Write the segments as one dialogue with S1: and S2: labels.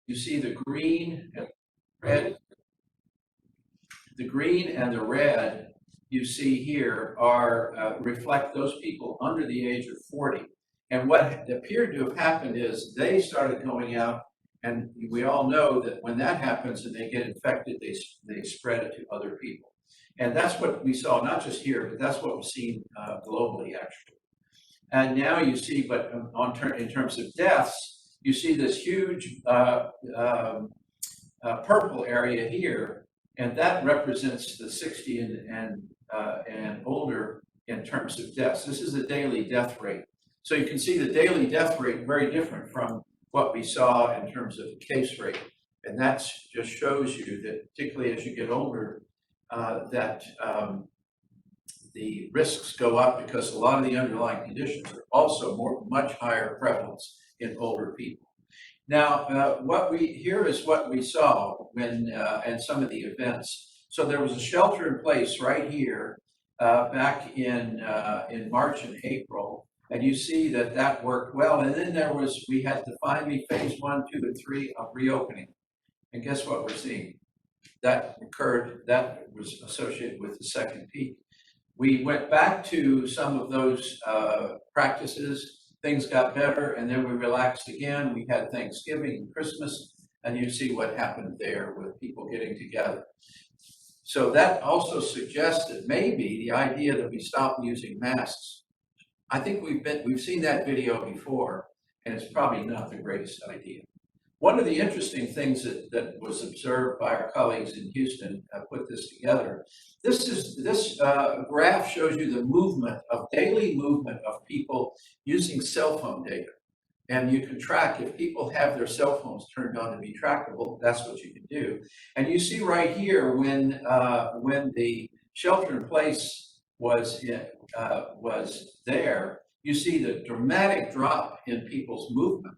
S1: You see the green and red. The green and the red you see here are reflect those people under the age of 40. And what appeared to have happened is they started going out, and we all know that when that happens and they get infected, they spread it to other people. And that's what we saw, not just here, but that's what we've seen globally, actually. And now you see, but in terms of deaths, you see this huge purple area here, and that represents the 60 and older in terms of deaths. This is the daily death rate. So you can see the daily death rate very different from what we saw in terms of case rate. And that just shows you that, particularly as you get older, that the risks go up because a lot of the underlying conditions are also much higher prevalence in older people. Now, here is what we saw when and some of the events. So there was a shelter in place right here back in March and April, and you see that worked well. And then we had to finally phase 1, 2, and 3 of reopening. And guess what we're seeing? That occurred. That was associated with the second peak. We went back to some of those practices. Things got better, and then we relaxed again. We had Thanksgiving and Christmas, and you see what happened there with people getting together. So that also suggests that maybe the idea that we stop using masks. I think we've seen that video before, and it's probably not the greatest idea. One of the interesting things that was observed by our colleagues in Houston put this together. This graph shows you the daily movement of people using cell phone data. And you can track, if people have their cell phones turned on to be trackable, that's what you can do. And you see right here when the shelter in place was there, you see the dramatic drop in people's movement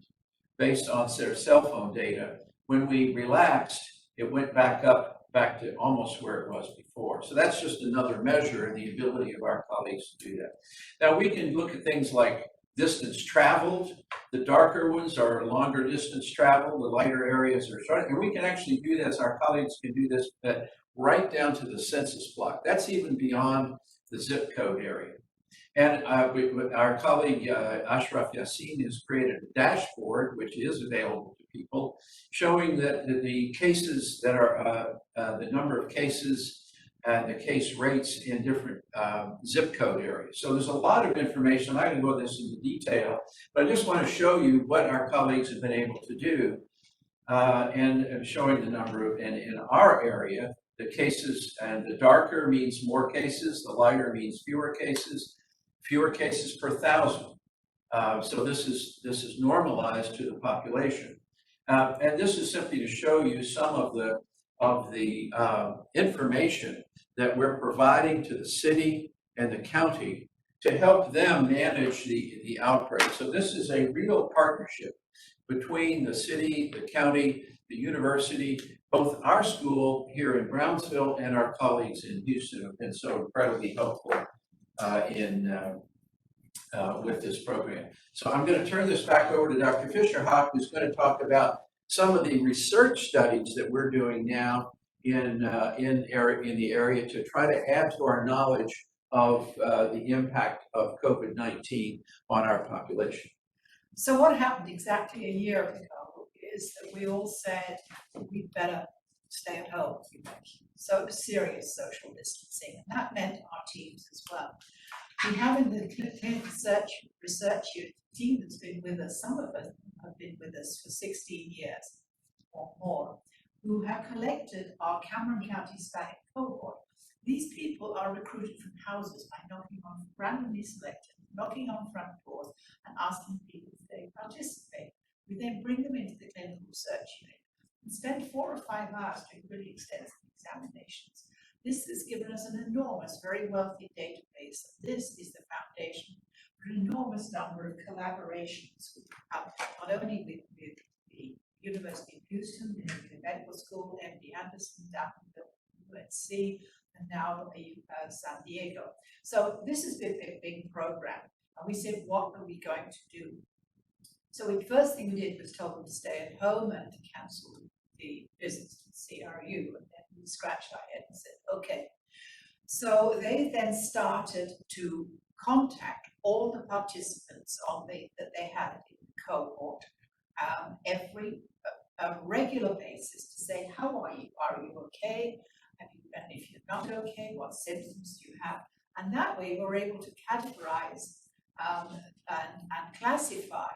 S1: based on their cell phone data. When we relaxed, it went back to almost where it was before. So that's just another measure in the ability of our colleagues to do that. Now we can look at things like distance traveled. The darker ones are longer distance travel, the lighter areas are short. And we can actually do this, our colleagues can do this right down to the census block. That's even beyond the zip code area. And our colleague Ashraf Yassin has created a dashboard, which is available to people, showing that the cases that are, the number of cases and the case rates in different zip code areas. So there's a lot of information. I can go this into detail, but I just want to show you what our colleagues have been able to do and showing the number of, and in our area, the cases, and the darker means more cases, the lighter means fewer cases per 1,000. So this is normalized to the population. And this is simply to show you some of the information that we're providing to the city and the county to help them manage the outbreak. So this is a real partnership between the city, the county, the university, both our school here in Brownsville and our colleagues in Houston have been so incredibly helpful with this program. So I'm going to turn this back over to Dr. Fischer-Hoch, who's going to talk about some of the research studies that we're doing now in the area to try to add to our knowledge of the impact of COVID-19 on our population.
S2: So what happened exactly a year ago is that we all said we'd better stay at home. So it was serious social distancing, and that meant our teams as well. We have in the clinical research unit a team that's been with us, some of us have been with us for 16 years or more, who have collected our Cameron County Hispanic cohort. These people are recruited from houses by randomly selected, knocking on front doors and asking people if they participate. We then bring them into the clinical research unit and spend 4 or 5 hours doing really extensive examinations. This has given us an enormous, very wealthy database. This is the foundation for an enormous number of collaborations, not only with the University of Houston, the Medical School, MD Anderson, UNC, and now San Diego. So this has been a big program. And we said, what are we going to do? So the first thing we did was told them to stay at home and to cancel the visits to the CRU, and then we scratched our head and said, okay. So they then started to contact all the participants that they had in the cohort every regular basis to say, how are you? Are you okay? And if you're not okay, what symptoms do you have? And that way we're able to categorize and classify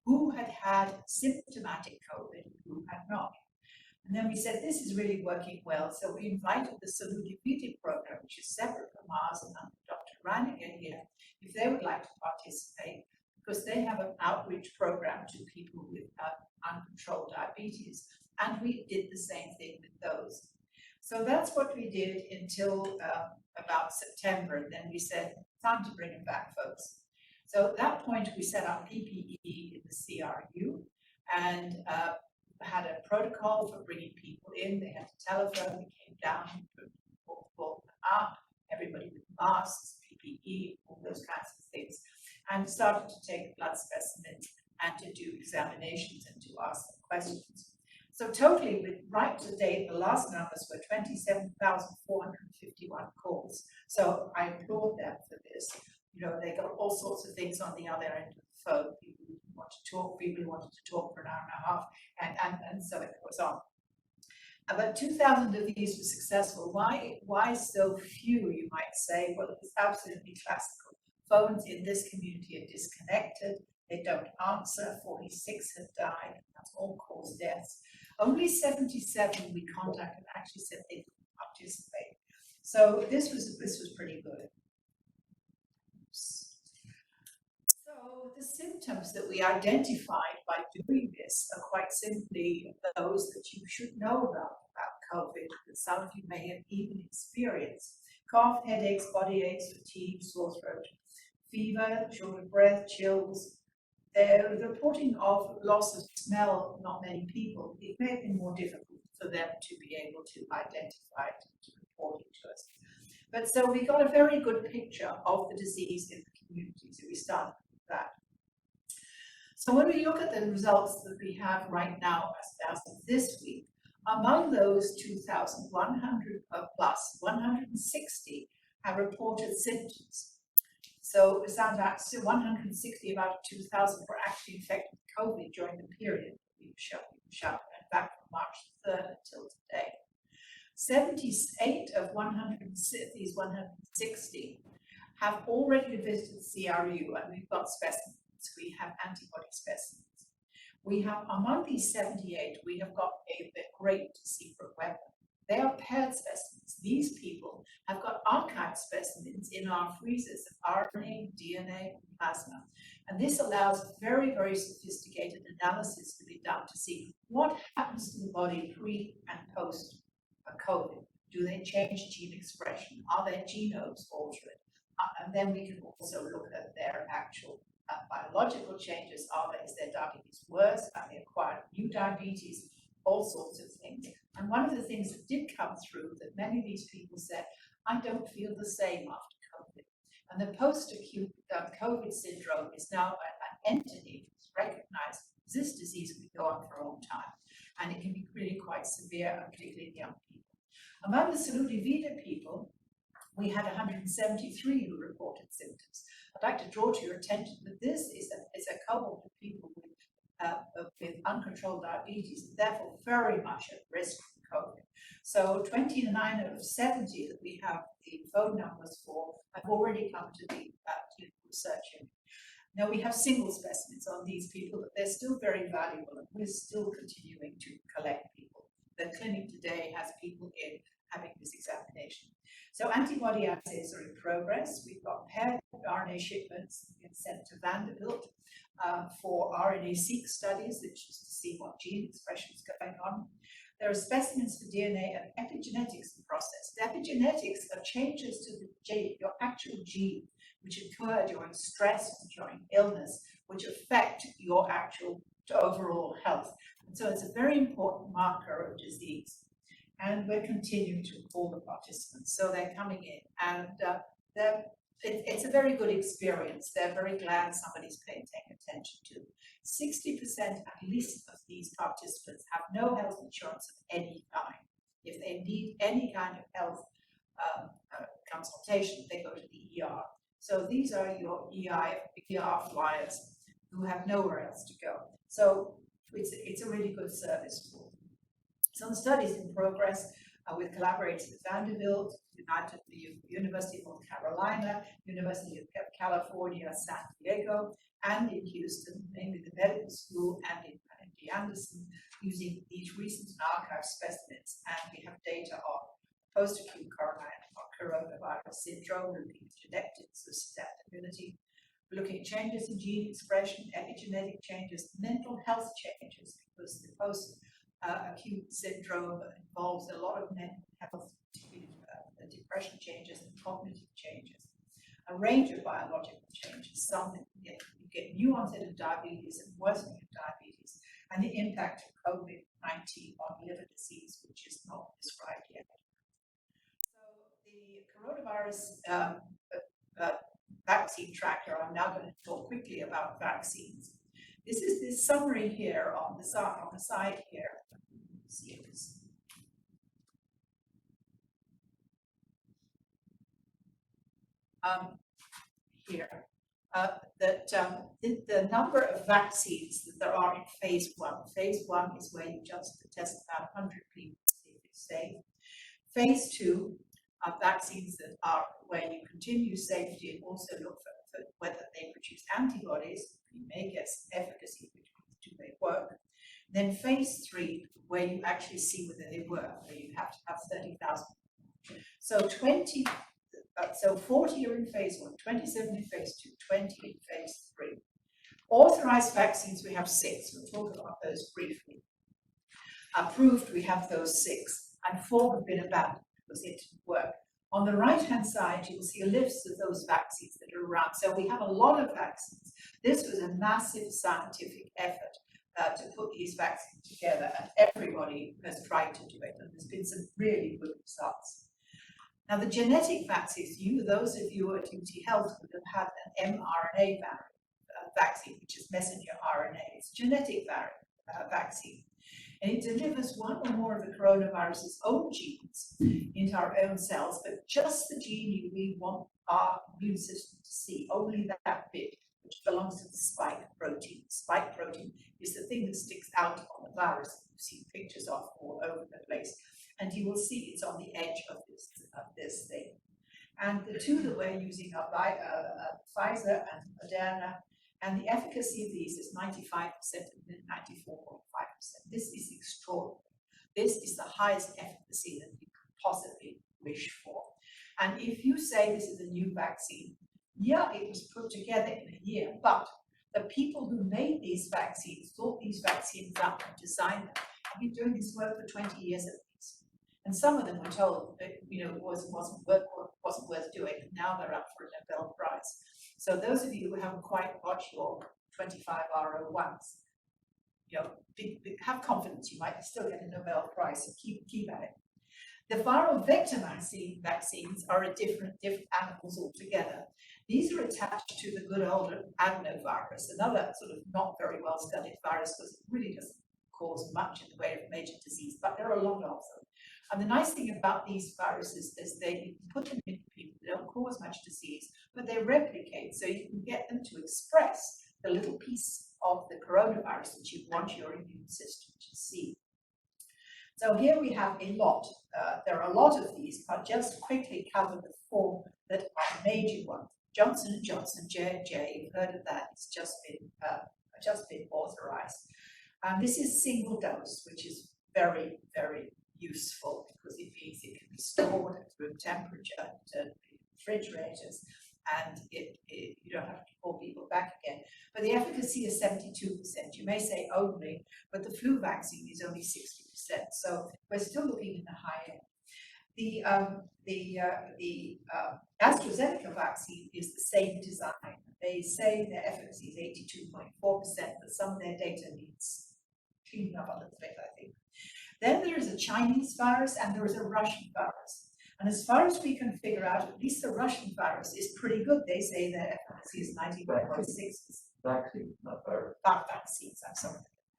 S2: who had symptomatic COVID and who had not. And then we said, this is really working well. So we invited the Salute program, which is separate from ours, and Dr. Rannigan here, if they would like to participate, because they have an outreach program to people with uncontrolled diabetes. And we did the same thing with those. So that's what we did until about September. And then we said, time to bring them back, folks. So at that point, we set up PPE in the CRU and had a protocol for bringing people in. They had a telephone, we came down, brought them up, everybody with masks, PPE, all those kinds of things, and started to take blood specimens and to do examinations and to ask them questions. So totally, right to date, the last numbers were 27,451 calls. So I applaud them for this. You know, they got all sorts of things on the other end of the phone. People who didn't want to talk, people who wanted to talk for an hour and a half, and so it goes on. About 2,000 of these were successful. Why so few, you might say? Well, it's absolutely classical. Phones in this community are disconnected. They don't answer. 46 have died. That's all cause deaths. Only 77 we contacted actually said they couldn't participate. So this was pretty good. So the symptoms that we identified by doing this are quite simply those that you should know about COVID, that some of you may have even experienced. Cough, headaches, body aches, fatigue, sore throat, fever, short of breath, chills. The reporting of loss of smell, not many people, it may have been more difficult for them to be able to identify it, to report it to us. But so we got a very good picture of the disease in the community, so we started with that. So when we look at the results that we have right now as of this week, among those 2,100 plus, 160 have reported symptoms. So it sounds like 160 out of 2,000 were actually infected with COVID during the period we were shut, in fact, from March 3rd until today. 78 of these 160 have already visited CRU, and we've got specimens. We have antibody specimens. We have, among these 78, we have got a great secret weapon. They are paired specimens. These people have got archived specimens in our freezers of RNA, DNA, and plasma. And this allows very, very sophisticated analysis to be done to see what happens to the body pre and post COVID. Do they change gene expression? Are their genomes altered? And then we can also look at their actual biological changes. Is their diabetes worse? Have they acquired new diabetes? All sorts of things. And one of the things that did come through that many of these people said, I don't feel the same after COVID. And the post-acute COVID syndrome is now an entity that's recognized as this disease can go on for a long time. And it can be really quite severe, particularly in young people. Among the Salute people, we had 173 who reported symptoms. I'd like to draw to your attention that this is a cohort of people with uncontrolled diabetes, and therefore very much at risk from COVID. So 29 out of 70 that we have the phone numbers for have already come to the clinical research unit. Now we have single specimens on these people, but they're still very valuable, and we're still continuing to collect people. The clinic today has people in having this examination. So antibody assays are in progress. We've got paired RNA shipments being sent to Vanderbilt for RNA-seq studies, which is to see what gene expression is going on. There are specimens for DNA and epigenetics in process. The epigenetics are changes to the gene, your actual gene, which occur during stress and during illness, which affect your actual overall health. And so it's a very important marker of disease. And we're continuing to call the participants. So they're coming in, and it's a very good experience. They're very glad somebody's paying attention to. 60% at least of these participants have no health insurance of any kind. If they need any kind of health consultation, they go to the ER. So these are your ER flyers who have nowhere else to go. So it's a really good service tool. Some studies in progress with collaborators at Vanderbilt, University of North Carolina, University of California, San Diego, and in Houston, mainly the medical school, and in MD Anderson, using these recent archive specimens. And we have data on post-acute coronavirus syndrome, looking at genetic susceptibility, looking at changes in gene expression, epigenetic changes, mental health changes, because the post-acute syndrome involves a lot of mental health, depression changes and cognitive changes, a range of biological changes. Some you get new onset of diabetes and worsening of diabetes, and the impact of COVID-19 on liver disease, which is not described yet. So the coronavirus vaccine tracker, I'm now going to talk quickly about vaccines. This is this summary here on the side here. Let's see this. Here, the number of vaccines that there are in phase 1. Phase 1 is where you just test about 100 people to see if it's safe. Phase 2 are vaccines that are where you continue safety and also look for whether they produce antibodies. You may guess efficacy, which means do they work. Then phase 3, where you actually see whether they work, where you have to have 30,000. So 40 are in phase 1, 27 in phase 2, 20 in phase 3. Authorized vaccines, we have 6. We'll talk about those briefly. Approved, we have those 6, and 4 have been abandoned because it didn't work. On the right-hand side, you will see a list of those vaccines that are around. So we have a lot of vaccines. This was a massive scientific effort to put these vaccines together, and everybody has tried to do it, and there's been some really good results. Now, the genetic vaccines, those of you at UT Health would have had an mRNA vaccine, which is messenger RNA. It's a genetic vaccine, and it delivers one or more of the coronavirus's own genes into our own cells, but just the gene we want our immune system to see, only that bit, which belongs to the spike protein. The spike protein is the thing that sticks out on the virus that you've seen pictures of all over the place. And you will see it's on the edge of this thing. And the two that we're using are Pfizer and Moderna, and the efficacy of these is 95% and 94.5%. This is extraordinary. This is the highest efficacy that you could possibly wish for. And if you say this is a new vaccine, yeah, it was put together in a year, but the people who made these vaccines, thought these vaccines up and designed them, have been doing this work for 20 years at least. And some of them were told that it wasn't worth doing. Now they're up for a Nobel Prize. So those of you who haven't quite got your 25 R01s, have confidence you might still get a Nobel Prize. So keep at it. The viral vector vaccines are different animals altogether. These are attached to the good old adenovirus, another sort of not very well studied virus because it really doesn't cause much in the way of major disease, but there are a lot of them. And the nice thing about these viruses is they put them in people, they don't cause much disease, but they replicate, so you can get them to express the little piece of the coronavirus that you want your immune system to see. So here we have a lot. There are a lot of these, but just quickly cover the 4 that are major ones. Johnson & Johnson, J&J, you've heard of that, it's just been authorized. This is single dose, which is very, very useful because it means it can be stored at room temperature to refrigerators, and you don't have to call people back again. But the efficacy is 72%. You may say only, but the flu vaccine is only 60%. So we're still looking in the high end. The AstraZeneca vaccine is the same design. They say their efficacy is 82.4%, but some of their data needs cleaning up a little bit, I think. Then there is a Chinese virus and there is a Russian virus. And as far as we can figure out, at least the Russian virus is pretty good. They say their efficacy is 99.6%.
S1: Vaccine, not virus.
S2: Vaccines, I'm sorry.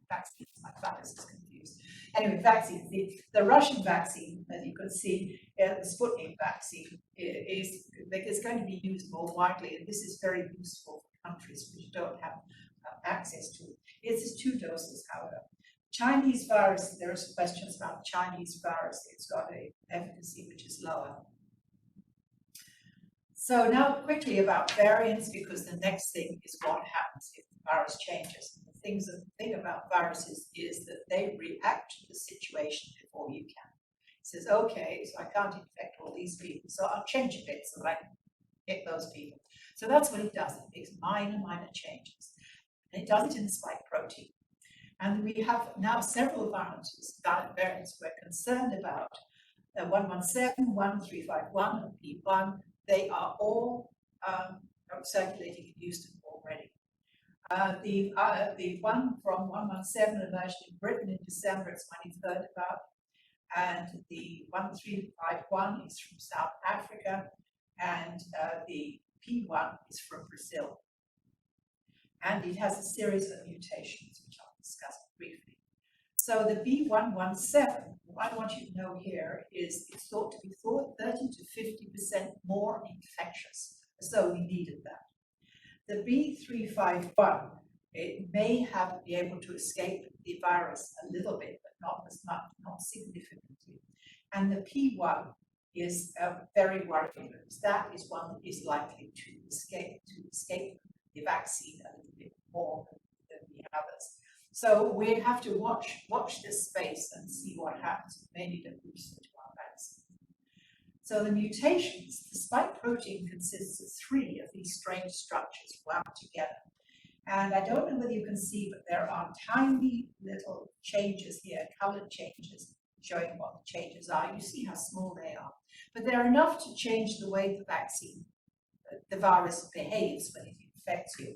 S2: Vaccines, my virus is confused. Anyway, vaccines. The Russian vaccine, as you can see, the Sputnik vaccine is going to be used more widely, and this is very useful for countries which don't have access to it. It's 2 doses, however. Chinese virus, there are questions about Chinese virus. It's got an efficacy which is lower. So now quickly about variants, because the next thing is what happens if the virus changes. And the thing about viruses is that they react to the situation before you can. It says, okay, so I can't infect all these people, so I'll change a bit so that I can hit those people. So that's what it does. It makes minor changes. And it does it in the spike protein. And we have now several variants we're concerned about. 117, 1351, and P1, they are all circulating in Houston already. The one from 117 emerged in Britain in December, it's one you've heard about. And the 1351 is from South Africa, and the P1 is from Brazil. And it has a series of mutations, which I'll discuss briefly. So the B117, what I want you to know here is it's thought to be 30 to 50% more infectious, so we needed that. The B351, it may be able to escape the virus a little bit, but not as much, not significantly. And the P1 is very worrying, because that is one that is likely to escape the vaccine a little bit more than the others. So we have to watch this space and see what happens. We may need a booster to our vaccine. So the mutations, the spike protein consists of 3 of these strange structures wound together. And I don't know whether you can see, but there are tiny little changes here, colored changes, showing what the changes are. You see how small they are. But they're enough to change the way the vaccine, the virus behaves when it infects you.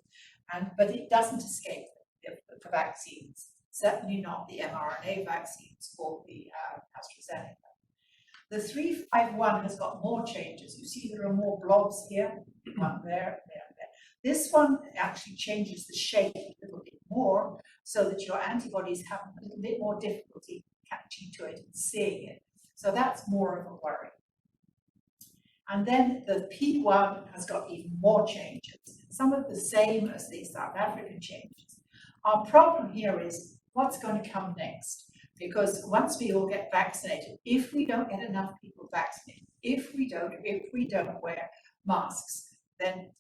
S2: But it doesn't escape the vaccines, certainly not the mRNA vaccines or the AstraZeneca. The 351 has got more changes. You see there are more blobs here, one there. This one actually changes the shape a little bit more, so that your antibodies have a little bit more difficulty catching to it and seeing it. So that's more of a worry. And then the P1 has got even more changes, some of the same as the South African changes. Our problem here is what's going to come next, because once we all get vaccinated, if we don't get enough people vaccinated, if we don't wear masks, then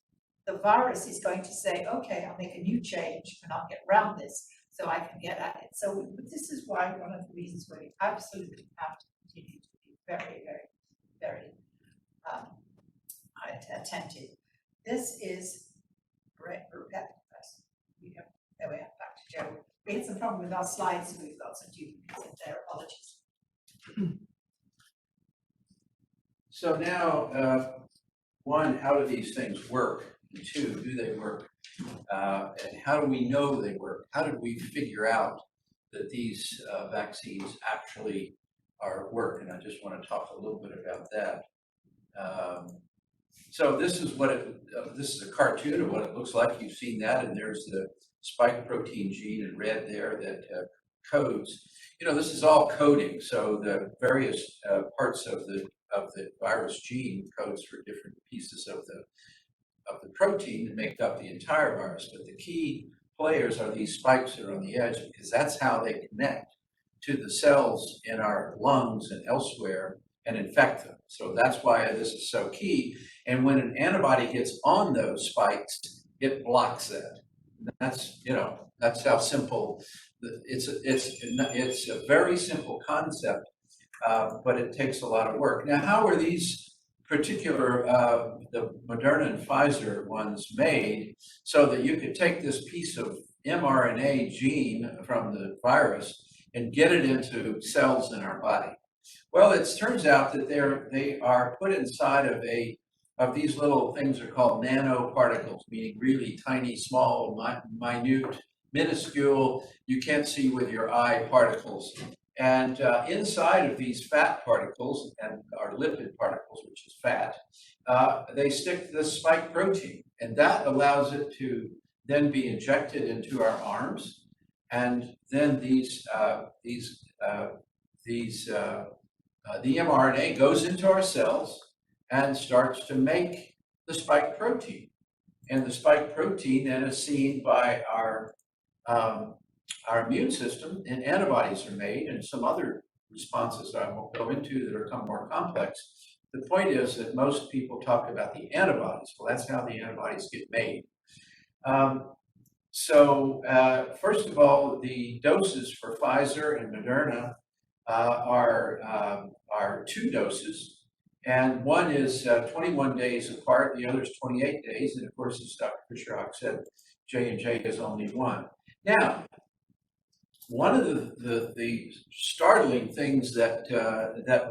S2: the virus is going to say, okay, I'll make a new change and I'll get around this so I can get at it. So this is why one of the reasons why we absolutely have to continue to be very, very, very attentive. This is there we are, back to Joe. We had some problem with our slides, so we've got some duplicates in there. Apologies.
S1: So now, 1, how do these things work? And 2, do they work? And how do we know they work? How did we figure out that these vaccines actually work? And I just want to talk a little bit about that. So this is this is a cartoon of what it looks like. You've seen that, and there's the spike protein gene in red there that codes. This is all coding. So the various parts of the virus gene codes for different pieces of the protein that make up the entire virus. But the key players are these spikes that are on the edge, because that's how they connect to the cells in our lungs and elsewhere and infect them. So that's why this is so key. And when an antibody gets on those spikes, it blocks that. That's how simple. It's a very simple concept, but it takes a lot of work. Now, how are these particular the Moderna and Pfizer ones made so that you could take this piece of mRNA gene from the virus and get it into cells in our body? Well, it turns out that they are put inside of these little things are called nanoparticles, meaning really tiny, small, minute, minuscule, you can't see with your eye particles. And inside of these fat particles and our lipid particles, which is fat, they stick the spike protein, and that allows it to then be injected into our arms, and then the mRNA goes into our cells and starts to make the spike protein. And the spike protein then is seen by our immune system, and antibodies are made, and some other responses that I won't go into that are more complex. The point is that most people talk about the antibodies. Well, that's how the antibodies get made. First of all, the doses for Pfizer and Moderna are 2 doses, and one is 21 days apart, the other is 28 days, and of course, as Dr. Fischer-Hoch said, J&J has only one. Now, one of the startling things that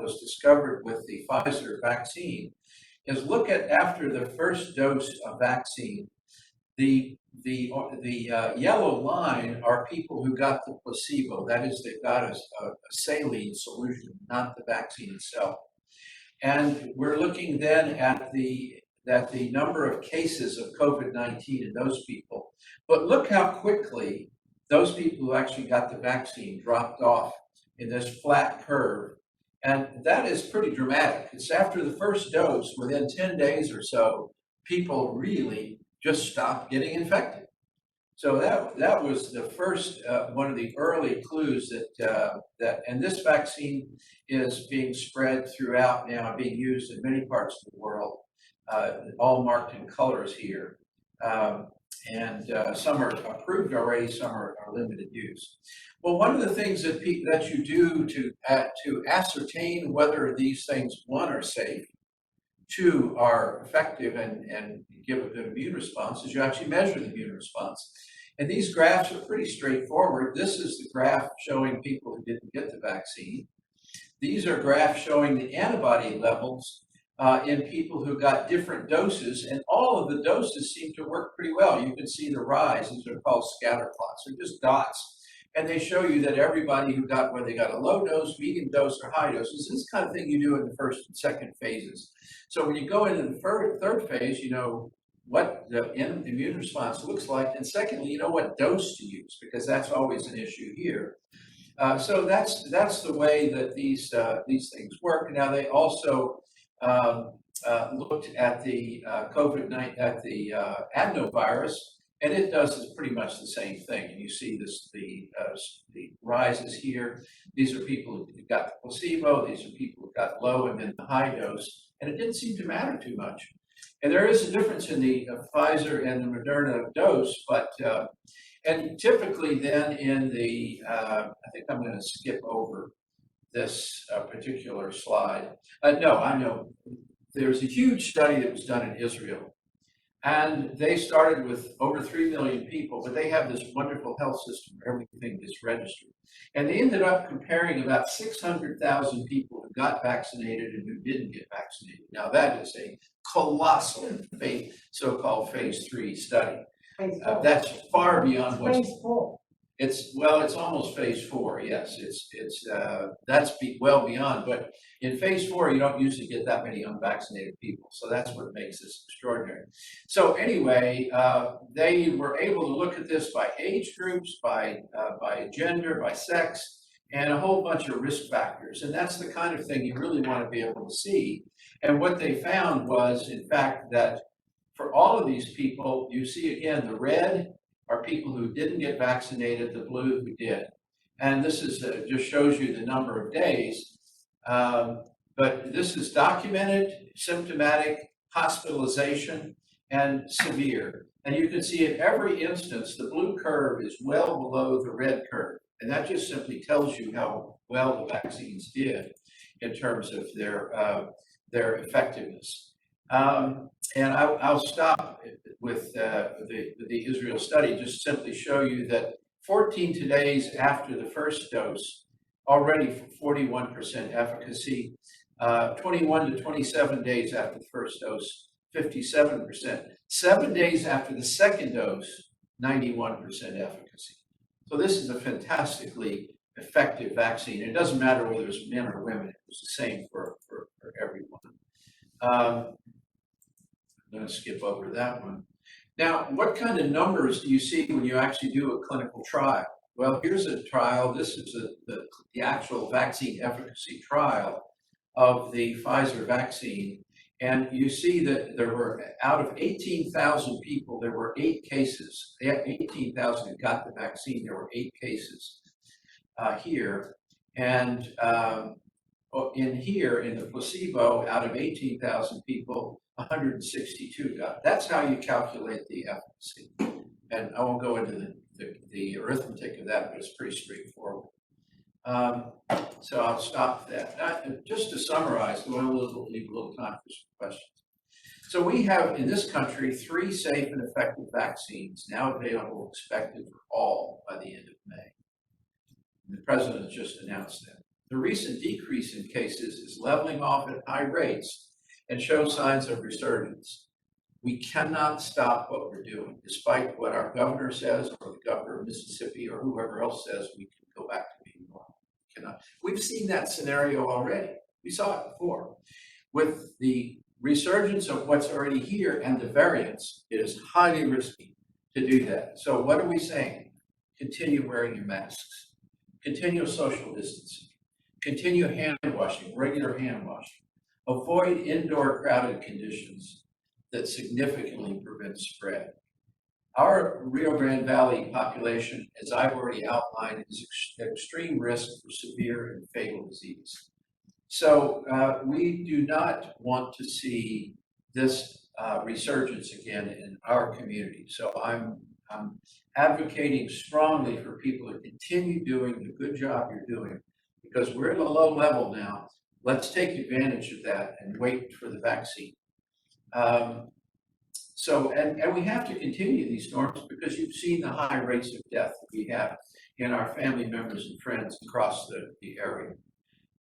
S1: was discovered with the Pfizer vaccine is look at after the first dose of vaccine, the yellow line are people who got the placebo. That is, they got a saline solution, not the vaccine itself. And we're looking then at the number of cases of COVID-19 in those people. But look how quickly those people who actually got the vaccine dropped off in this flat curve. And that is pretty dramatic. It's after the first dose, within 10 days or so, people really just stopped getting infected. So that was the first, one of the early clues and this vaccine is being spread throughout now, being used in many parts of the world, all marked in colors here. Some are approved already, some are limited use. Well, one of the things that you do to ascertain whether these things, one, are safe, two, are effective and give a good immune response, is you actually measure the immune response. And these graphs are pretty straightforward. This is the graph showing people who didn't get the vaccine. These are graphs showing the antibody levels in people who got different doses, and all of the doses seem to work pretty well. You can see the rise. These are called scatter plots. They're just dots. And they show you that everybody who got, whether they got a low dose, medium dose, or high dose, is this kind of thing you do in the first and second phases. So when you go into the third phase, you know what the immune response looks like. And secondly, you know what dose to use, because that's always an issue here. So that's the way that these things work. Now, they also looked at the COVID-19, at the adenovirus, and it does pretty much the same thing. And you see this, the rises here. These are people who got the placebo. These are people who got low and then the high dose. And it didn't seem to matter too much. And there is a difference in the Pfizer and the Moderna dose, but and typically then in the, I think I'm going to skip over this particular slide. No, I know. There's a huge study that was done in Israel, and they started with over 3 million people, but they have this wonderful health system where everything is registered. And they ended up comparing about 600,000 people who got vaccinated and who didn't get vaccinated. Now, that is a colossal so-called phase 3 study. That's far beyond what's
S3: phase 4.
S1: It's almost phase 4. Yes, that's well beyond. But in phase 4, you don't usually get that many unvaccinated people, so that's what makes this extraordinary. So anyway, they were able to look at this by age groups, by gender, by sex, and a whole bunch of risk factors. And that's the kind of thing you really want to be able to see. And what they found was, in fact, that for all of these people, you see again the red are people who didn't get vaccinated, the blue who did. And this is just shows you the number of days. But this is documented, symptomatic, hospitalization, and severe. And you can see in every instance, the blue curve is well below the red curve. And that just simply tells you how well the vaccines did in terms of their effectiveness. And I'll stop with the Israel study, just simply show you that 14 days after the first dose, already 41% efficacy, 21 to 27 days after the first dose, 57%. 7 days after the second dose, 91% efficacy. So this is a fantastically effective vaccine. It doesn't matter whether it was men or women, it was the same for everyone. I'm going to skip over that one. Now, what kind of numbers do you see when you actually do a clinical trial? Well, here's a trial. This is the actual vaccine efficacy trial of the Pfizer vaccine. And you see that there were, out of 18,000 people, there were 8 cases. 18,000 who got the vaccine, there were 8 cases here. And in here, in the placebo, out of 18,000 people, 162 got. That's how you calculate the efficacy. And I won't go into the arithmetic of that, but it's pretty straightforward. So I'll stop that. Just to summarize, we'll leave a little time for some questions. So we have in this country 3 safe and effective vaccines now available, expected for all by the end of May. The president has just announced that. The recent decrease in cases is leveling off at high rates and shows signs of resurgence. We cannot stop what we're doing, despite what our governor says, or the governor of Mississippi, or whoever else says we can go back to being normal. Cannot. We've seen that scenario already. We saw it before. With the resurgence of what's already here and the variants, it is highly risky to do that. So what are we saying? Continue wearing your masks. Continue social distancing. Continue hand washing, regular hand washing. Avoid indoor crowded conditions that significantly prevent spread. Our Rio Grande Valley population, as I've already outlined, is at extreme risk for severe and fatal disease. So we do not want to see this resurgence again in our community. So I'm advocating strongly for people to continue doing the good job you're doing, because we're at a low level now. Let's take advantage of that and wait for the vaccine. And we have to continue these norms, because you've seen the high rates of death that we have in our family members and friends across the area.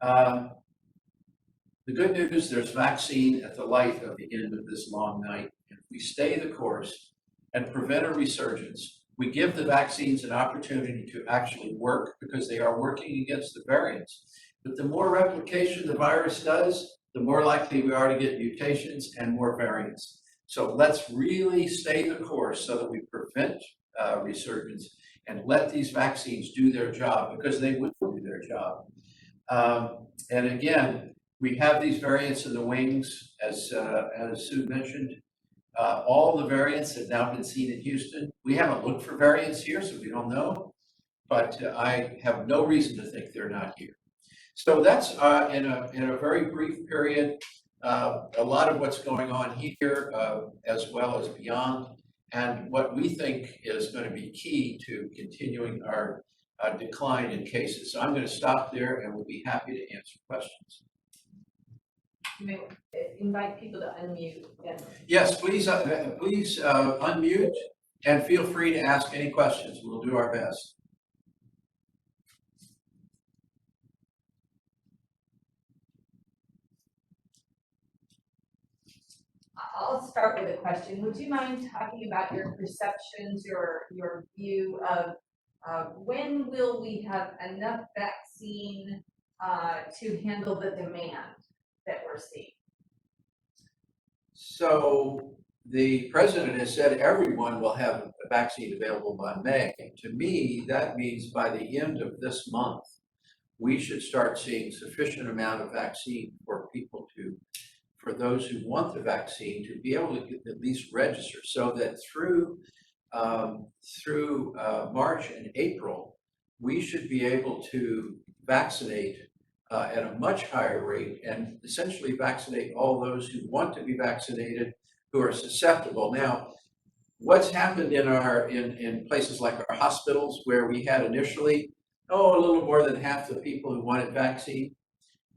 S1: The good news, there's vaccine at the light of the end of this long night. If we stay the course and prevent a resurgence, we give the vaccines an opportunity to actually work, because they are working against the variants. But the more replication the virus does, the more likely we are to get mutations and more variants. So let's really stay the course so that we prevent resurgence and let these vaccines do their job, because they will do their job. And again, we have these variants in the wings, as Sue mentioned. All the variants have now been seen in Houston. We haven't looked for variants here, so we don't know, but I have no reason to think they're not here. So that's in a very brief period, a lot of what's going on here, as well as beyond, and what we think is going to be key to continuing our decline in cases. So I'm going to stop there, and we'll be happy to answer questions.
S3: You may invite people to unmute.
S1: Yes, please unmute and feel free to ask any questions. We'll do our best.
S3: I'll start with a question. Would you mind talking about your perceptions, your view of when will we have enough vaccine to handle the demand that we're seeing?
S1: So the president has said everyone will have a vaccine available by May. To me, that means by the end of this month, we should start seeing sufficient amount of vaccine for those who want the vaccine to be able to at least register, so that through March and April, we should be able to vaccinate at a much higher rate, and essentially vaccinate all those who want to be vaccinated, who are susceptible. Now, what's happened in places like our hospitals, where we had initially, a little more than half the people who wanted vaccine.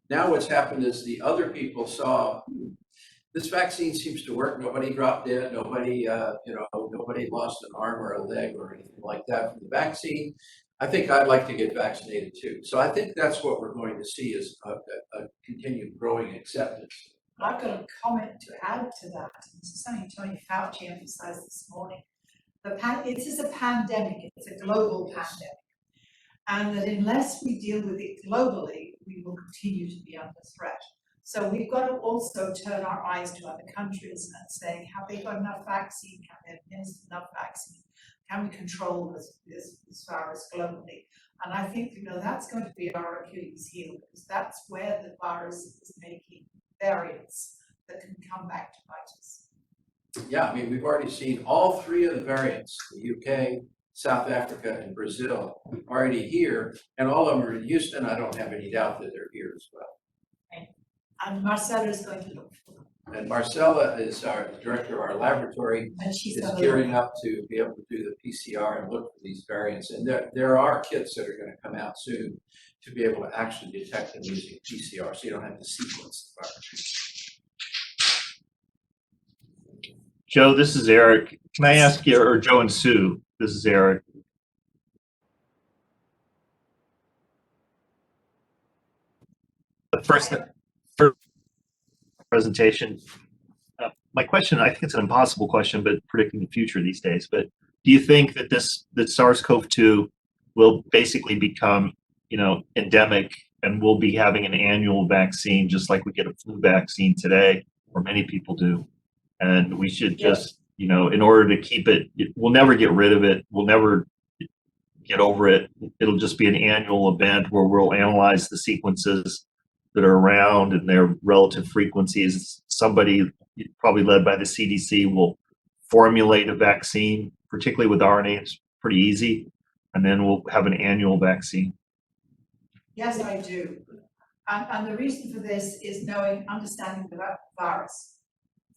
S1: Now what's happened is the other people saw, this vaccine seems to work. Nobody dropped dead. Nobody, nobody lost an arm or a leg or anything like that from the vaccine. I think I'd like to get vaccinated too. So I think that's what we're going to see, is a continued growing acceptance.
S2: I've got a comment to add to that. This is something Tony Fauci emphasized this morning. This is a pandemic. It's a global pandemic. And that unless we deal with it globally, we will continue to be under threat. So we've got to also turn our eyes to other countries and saying, have they got enough vaccine? Can they administer enough vaccine? Can we control this virus globally? And I think, that's going to be our Achilles heel, because that's where the virus is making variants that can come back to bite us.
S1: Yeah, I mean, we've already seen all three of the variants, the UK, South Africa, and Brazil, already here, and all of them are in Houston. I don't have any doubt that they're here as well.
S2: And Marcella is going to look for them.
S1: And Marcella is our director of our laboratory,
S2: And she's
S1: is
S2: going to
S1: gearing up to be able to do the PCR and look for these variants. And there are kits that are going to come out soon to be able to actually detect them using PCR, so you don't have to sequence the virus.
S4: Joe, this is Eric. Can I ask you, or Joe and Sue, this is Eric. The first presentation, my question, I think it's an impossible question, but predicting the future these days, but do you think that that SARS-CoV-2 will basically become, endemic, and we'll be having an annual vaccine just like we get a flu vaccine today, or many people do? And we should just, in order to keep it, we'll never get rid of it. We'll never get over it. It'll just be an annual event where we'll analyze the sequences that are around and their relative frequencies. Somebody, probably led by the CDC, will formulate a vaccine, particularly with RNA. It's pretty easy. And then we'll have an annual vaccine.
S2: Yes, I do. And the reason for this is understanding the virus.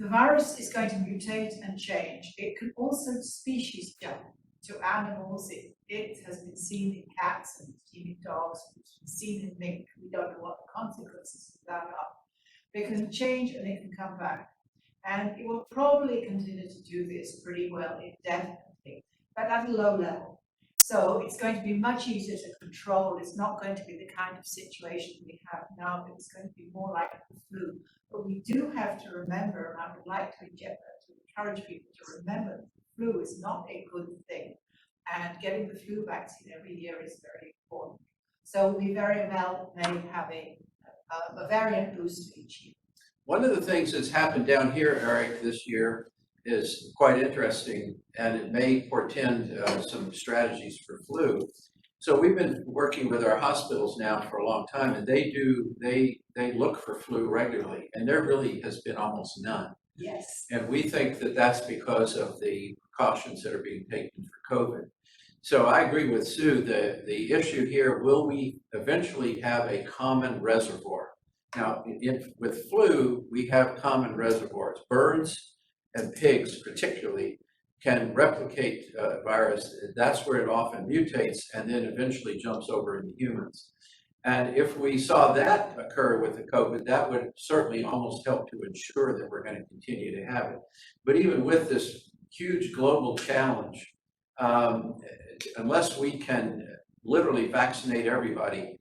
S2: The virus is going to mutate and change. It can also species jump to animals. It has been seen in cats and in dogs. It's been seen in mink. We don't know what the consequences of that are. It can change and it can come back. And it will probably continue to do this pretty well indefinitely, but at a low level. So it's going to be much easier to control. It's not going to be the kind of situation we have now, but it's going to be more like the flu. But we do have to remember, and I would like to encourage people to remember, that the flu is not a good thing. And getting the flu vaccine every year is very important. So we very well may have a variant boost each year.
S1: One of the things that's happened down here, Eric, this year is quite interesting, and it may portend some strategies for flu. So we've been working with our hospitals now for a long time, and they look for flu regularly, and there really has been almost none.
S2: Yes.
S1: And we think that that's because of the precautions that are being taken for COVID. So I agree with Sue, the issue here, will we eventually have a common reservoir? Now, with flu, we have common reservoirs. Birds and pigs particularly can replicate virus. That's where it often mutates and then eventually jumps over into humans. And if we saw that occur with the COVID, that would certainly almost help to ensure that we're going to continue to have it. But even with this huge global challenge, unless we can literally vaccinate everybody,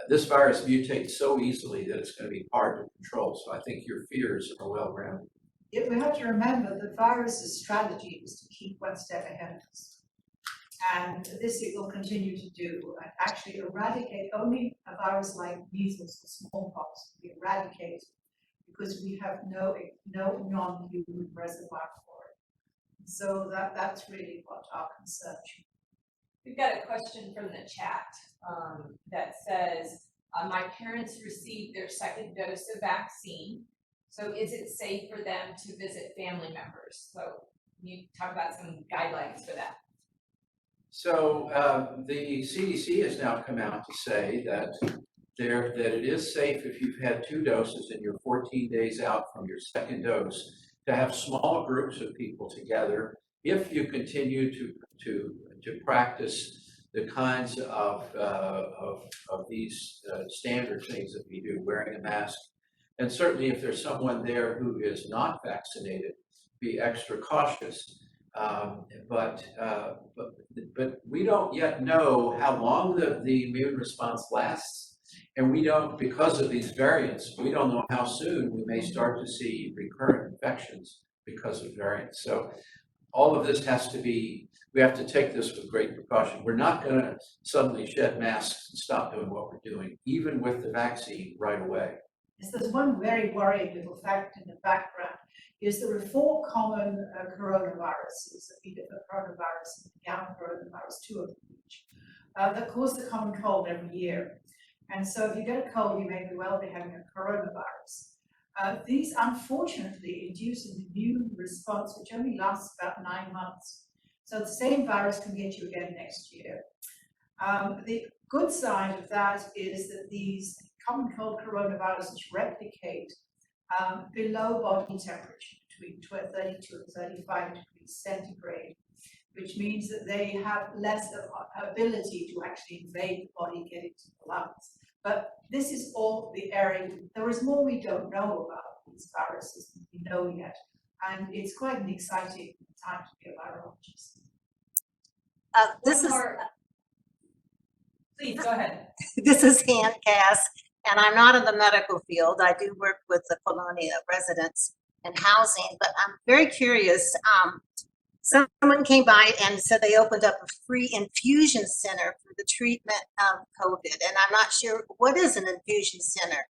S1: this virus mutates so easily that it's going to be hard to control. So I think your fears are well grounded.
S2: Yet we have to remember the virus's strategy is to keep one step ahead of us. And this it will continue to do, and actually eradicate. Only a virus like measles or smallpox will be eradicated because we have no non-human reservoir for it. So that's really what our concern should be.
S3: We've got a question from the chat that says, my parents received their second dose of vaccine. So is it safe for them to visit family members? So can you talk about some guidelines for that?
S1: So the CDC has now come out to say that it is safe if you've had 2 doses and you're 14 days out from your second dose to have small groups of people together if you continue to practice the kinds of these standard things that we do, wearing a mask. And certainly if there's someone there who is not vaccinated, be extra cautious. But we don't yet know how long the immune response lasts. And we don't, because of these variants, we don't know how soon we may start to see recurrent infections because of variants. So all of this has to be, we have to take this with great precaution. We're not going to suddenly shed masks and stop doing what we're doing, even with the vaccine right away.
S2: Yes, there's one very worrying little fact in the background, is there are 4 common coronaviruses, the beta coronavirus and the gamma coronavirus, 2 of them each, that cause the common cold every year. And so if you get a cold, you may well be having a coronavirus. These unfortunately induce an immune response which only lasts about 9 months. So the same virus can get you again next year. The good side of that is that these common cold coronaviruses replicate below body temperature, between 32 and 35 degrees centigrade, which means that they have less ability to actually invade the body, get into the lungs. But this is all the area. There is more we don't know about these viruses than we know yet. And it's quite an exciting time to be a virologist.
S5: This is
S3: Please, go ahead.
S5: this is Ann Cass, and I'm not in the medical field. I do work with the Colonia residents and housing, but I'm very curious. Someone came by and said they opened up a free infusion center for the treatment of COVID, and I'm not sure what is an infusion center.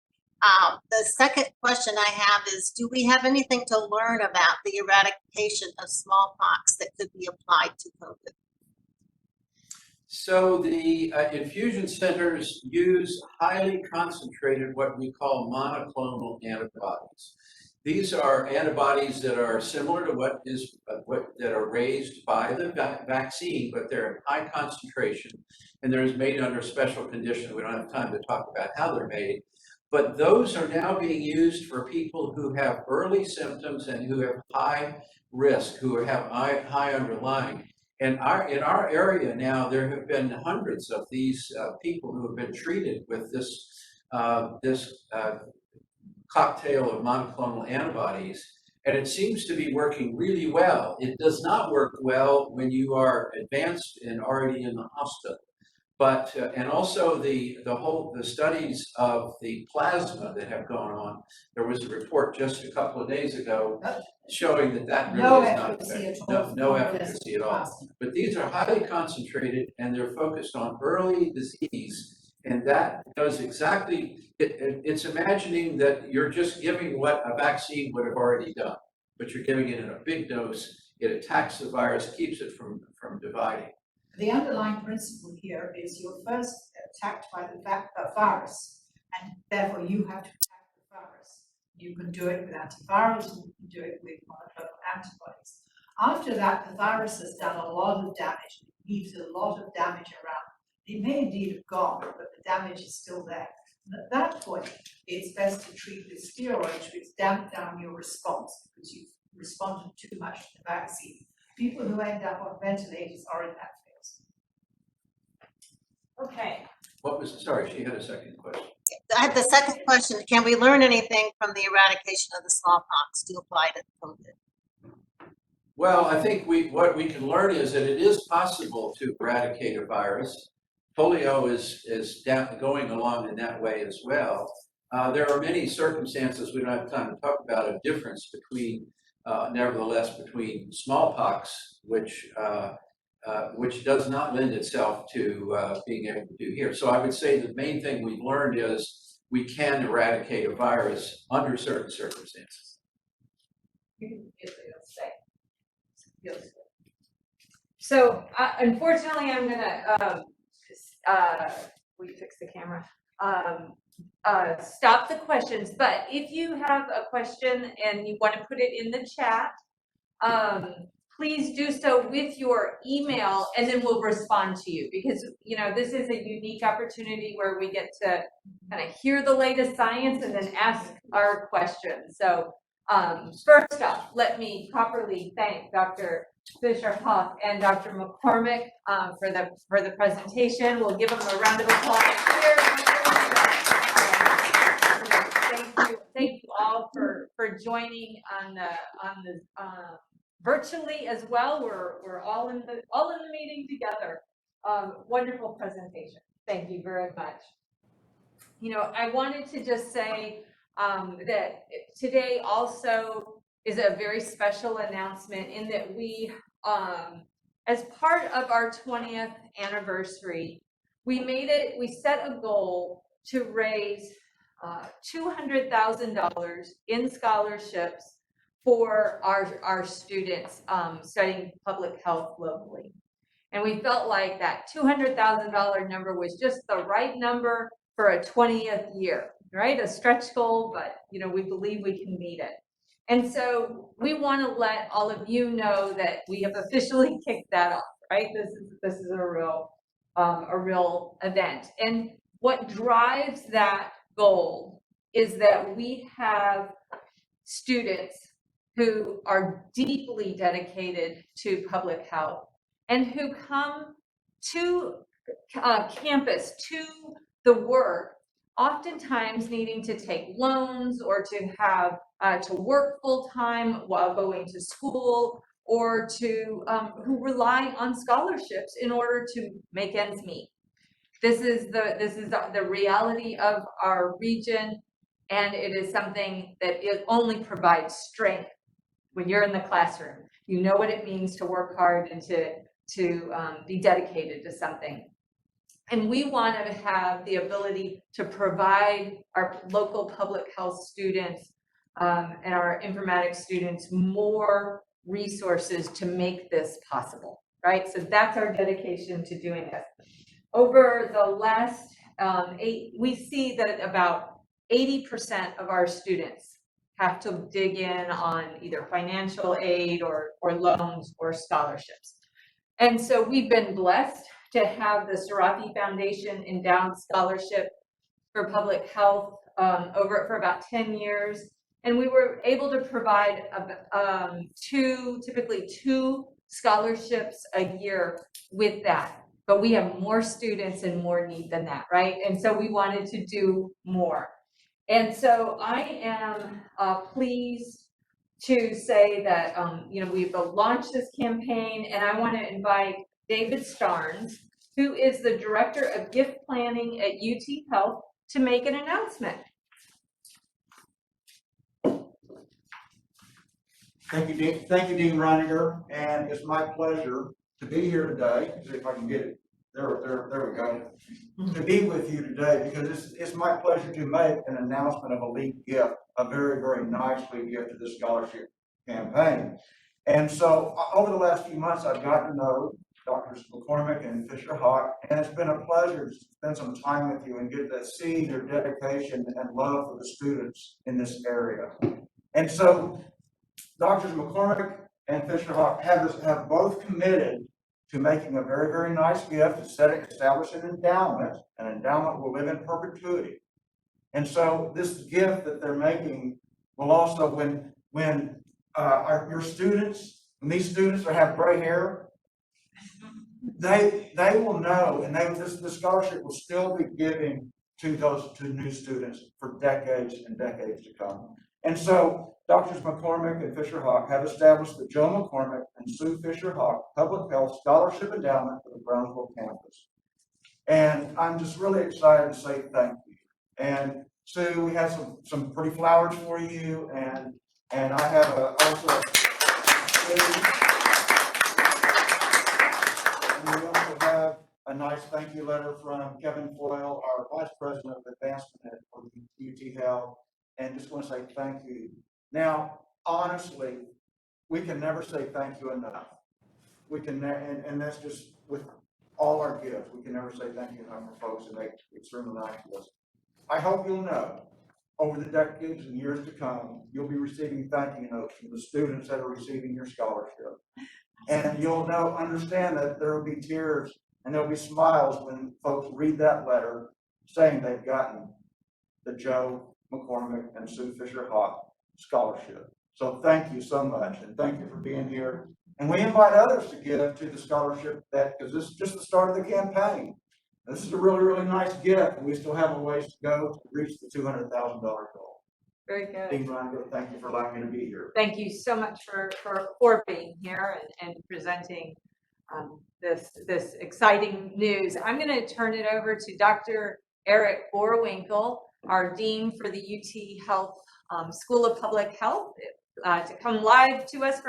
S5: The second question I have is, do we have anything to learn about the eradication of smallpox that could be applied to COVID?
S1: So the infusion centers use highly concentrated, what we call monoclonal antibodies. These are antibodies that are similar to that are raised by the vaccine, but they're in high concentration, and they're made under special conditions. We don't have time to talk about how they're made, but those are now being used for people who have early symptoms and who have high risk, who have high underlying. And in our area now, there have been hundreds of these people who have been treated with this cocktail of monoclonal antibodies, and it seems to be working really well. It does not work well when you are advanced and already in the hospital. But and also the studies of the plasma that have gone on. There was a report just a couple of days ago showing that really
S2: No
S1: is not
S2: efficacy
S1: effective.
S2: at all.
S1: No efficacy at all. But these are highly concentrated and they're focused on early disease, and that does exactly. It's imagining that you're just giving what a vaccine would have already done, but you're giving it in a big dose. It attacks the virus, keeps it from dividing.
S2: The underlying principle here is you're first attacked by the virus, and therefore you have to attack the virus. You can do it with antivirals, you can do it with monoclonal antibodies. After that, the virus has done a lot of damage. It leaves a lot of damage around. It may indeed have gone, but the damage is still there. And at that point, it's best to treat with steroids, which damp down your response because you've responded too much to the vaccine. People who end up on ventilators are in that phase.
S3: Okay.
S1: Sorry, she had a second question.
S5: I had the second question. Can we learn anything from the eradication of the smallpox to apply to COVID?
S1: Well, I think what we can learn is that it is possible to eradicate a virus. Polio is going along in that way as well. There are many circumstances, we don't have time to talk about, a difference between, nevertheless, between smallpox, which does not lend itself to being able to do here. So I would say the main thing we've learned is we can eradicate a virus under certain circumstances.
S3: So unfortunately, I'm gonna we fix the camera. Stop the questions, but if you have a question and you want to put it in the chat, please do so with your email, and then we'll respond to you, because this is a unique opportunity where we get to kind of hear the latest science and then ask our questions. So first off, let me properly thank Dr. Fischer-Hoch and Dr. McCormick for the presentation. We'll give them a round of applause here. Thank you all for joining on the virtually as well. We're all in the meeting together. Wonderful presentation. Thank you very much. I wanted to just say that today also is a very special announcement in that we, as part of our 20th anniversary, we set a goal to raise $200,000 in scholarships for our students studying public health locally. And we felt like that $200,000 number was just the right number for a 20th year, right? A stretch goal, but we believe we can meet it. And so we want to let all of you know that we have officially kicked that off, right? This is a real event. And what drives that goal is that we have students who are deeply dedicated to public health and who come to campus, to the work, oftentimes needing to take loans or to have to work full-time while going to school, or to who rely on scholarships in order to make ends meet. This is the reality of our region, and it is something that it only provides strength when you're in the classroom. You know what it means to work hard and to be dedicated to something. And we want to have the ability to provide our local public health students and our informatics students more resources to make this possible, right? So that's our dedication to doing this. Over the last we see that about 80% of our students have to dig in on either financial aid or loans or scholarships. And so we've been blessed to have the Sarafi Foundation endowed scholarship for public health for about 10 years. And we were able to provide typically two scholarships a year with that. But we have more students and more need than that, right? And so we wanted to do more. And so I am pleased to say that we've launched this campaign, and I want to invite David Starnes, who is the Director of Gift Planning at UT Health, to make an announcement.
S6: Thank you, Dean Reininger, and it's my pleasure to be here today. See if I can get it. There we go. To be with you today, because it's my pleasure to make an announcement of a lead gift, a very, very nice lead gift to this scholarship campaign. And so over the last few months, I've gotten to know Drs. McCormick and Fischer-Hoch, and it's been a pleasure to spend some time with you and get to see their dedication and love for the students in this area. And so Drs. McCormick and Fischer-Hoch have both committed to making a very, very nice gift to establish an endowment. An endowment will live in perpetuity. And so this gift that they're making will also, when your students, when these students have gray hair, they will know, and the scholarship will still be giving to new students for decades and decades to come. And so Drs. McCormick and Fischer-Hoch have established the Joe McCormick and Sue Fischer-Hoch Public Health Scholarship Endowment for the Brownsville campus. And I'm just really excited to say thank you. And Sue, we have some pretty flowers for you, and I have also and we also have a nice thank you letter from Kevin Foyle, our Vice President of Advancement for UT Health, and just want to say thank you. Now, honestly, we can never say thank you enough. We can, and that's just with all our gifts. We can never say thank you enough for folks, and they extremely nice to us. I hope you'll know, over the decades and years to come, you'll be receiving thank you notes from the students that are receiving your scholarship. And you'll understand that there will be tears and there'll be smiles when folks read that letter saying they've gotten the Joe McCormick and Sue Fischer-Hoch scholarship. So thank you so much, and thank you for being here. And we invite others to give to the scholarship, because this is just the start of the campaign. This is a really, really nice gift, and we still have a ways to go to reach the $200,000 goal.
S3: Very good.
S6: Dean Reininger, thank you for allowing me to be here.
S3: Thank you so much for being here and presenting this exciting news. I'm going to turn it over to Dr. Eric Boerwinkle, our Dean for the UT Health School of Public Health. to come live to us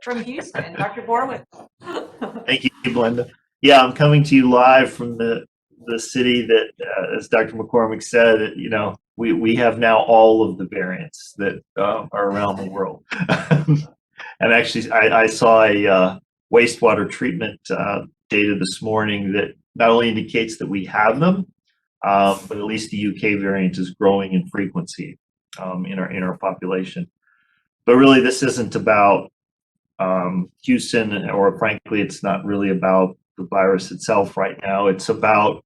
S3: from Houston. Dr. Borwick.
S4: Thank you, Glenda. Yeah, I'm coming to you live from the city that, as Dr. McCormick said, you know, we have now all of the variants that are around the world. And actually, I saw a wastewater treatment data this morning that not only indicates that we have them, but at least the UK variant is growing in frequency in our population. But really, this isn't about Houston, or frankly, it's not really about the virus itself right now. It's about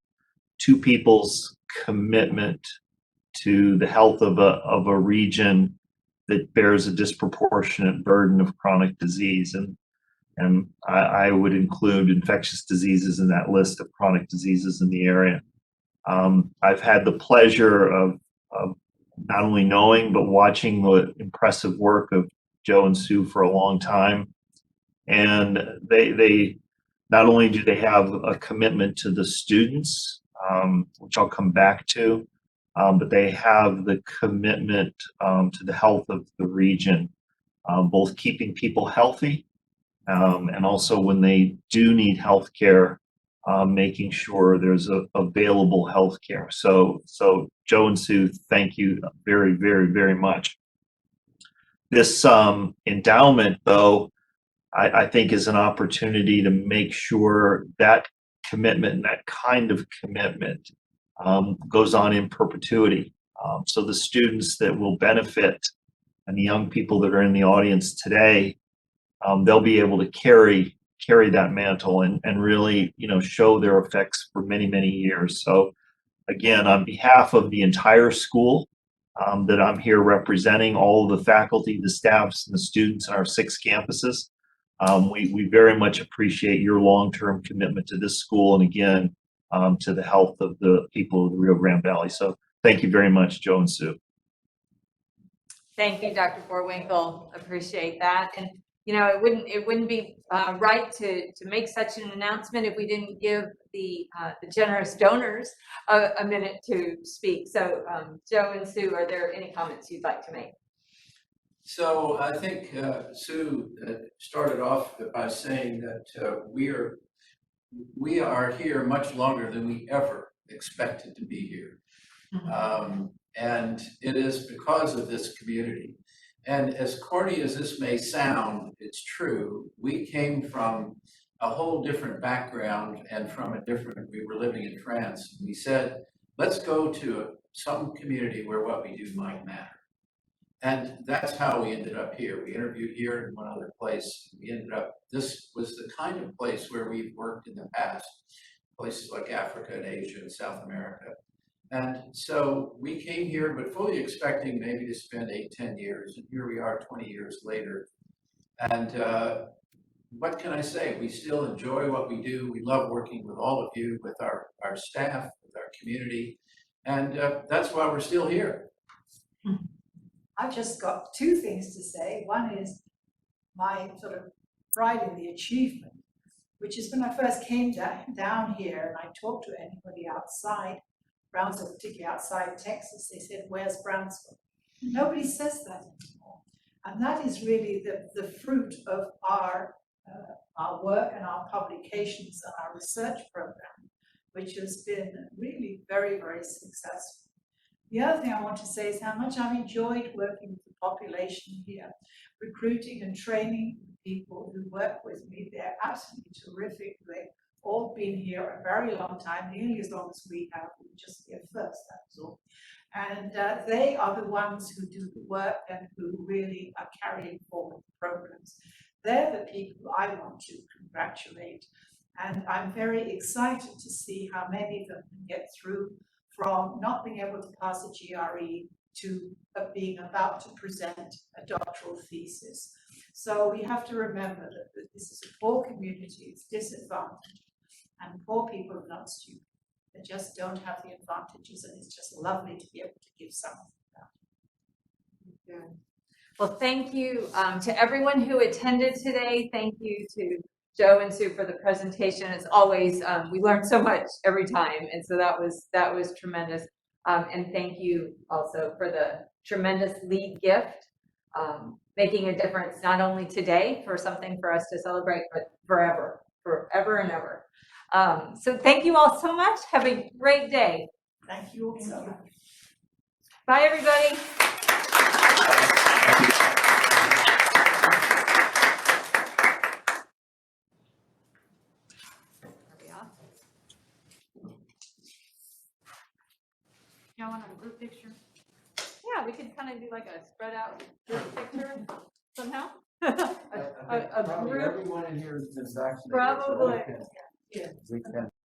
S4: two people's commitment to the health of a region that bears a disproportionate burden of chronic disease. And I would include infectious diseases in that list of chronic diseases in the area. I've had the pleasure of not only knowing, but watching the impressive work of Joe and Sue for a long time. And they not only do they have a commitment to the students, which I'll come back to, but they have the commitment to the health of the region, both keeping people healthy and also when they do need health care, making sure there's available health care. So Joe and Sue, thank you very, very, very much. This endowment, though, I think is an opportunity to make sure that commitment and that kind of commitment goes on in perpetuity. So the students that will benefit and the young people that are in the audience today, they'll be able to carry that mantle and really, you know, show their effects for many, many years. So again, on behalf of the entire school that I'm here representing, all of the faculty, the staffs, and the students on our 6 campuses, we very much appreciate your long-term commitment to this school and again, to the health of the people of the Rio Grande Valley. So thank you very much, Joe and Sue.
S3: Thank you, Dr. Borwinkle. Appreciate that. And you know, it wouldn't be right to make such an announcement if we didn't give the generous donors a minute to speak. So Joe and Sue, are there any comments you'd like to make?
S1: So I think Sue started off by saying that we are here much longer than we ever expected to be here. And it is because of this community. And as corny as this may sound, it's true. We came from a whole different background and we were living in France. We said, let's go to some community where what we do might matter. And that's how we ended up here. We interviewed here in one other place. This was the kind of place where we've worked in the past, places like Africa and Asia and South America. And so we came here, but fully expecting maybe to spend 8-10 years. And here we are 20 years later. And what can I say? We still enjoy what we do. We love working with all of you, with our staff, with our community. And that's why we're still here.
S2: I've just got 2 things to say. One is my sort of pride in the achievement, which is when I first came down here and I talked to anybody outside Brownsville, particularly outside Texas, they said, where's Brownsville? Nobody says that anymore. And that is really the fruit of our work and our publications and our research program, which has been really very, very successful. The other thing I want to say is how much I've enjoyed working with the population here, recruiting and training people who work with me. They're absolutely terrific. They've all been here a very long time, nearly as long as we have. We were just here first, that's all. And they are the ones who do the work and who really are carrying forward the programs. They're the people I want to congratulate. And I'm very excited to see how many of them can get through from not being able to pass a GRE to being about to present a doctoral thesis. So we have to remember that this is a poor community, it's disadvantaged, and poor people are not stupid. They just don't have the advantages, and it's just lovely to be able to give some of that.
S3: Well, thank you to everyone who attended today. Thank you to Joe and Sue for the presentation. As always, we learn so much every time, and so that was tremendous. And thank you also for the tremendous lead gift. making a difference, not only today for something for us to celebrate, but forever and ever. So thank you all so much. Have a great day.
S2: Thank you all so much.
S3: Bye, everybody. Y'all want a group picture? Yeah, we could kind of do like a spread out group picture somehow. A
S6: Probably
S3: group,
S6: everyone in here has been vaccinated. so
S3: Probably.
S6: we can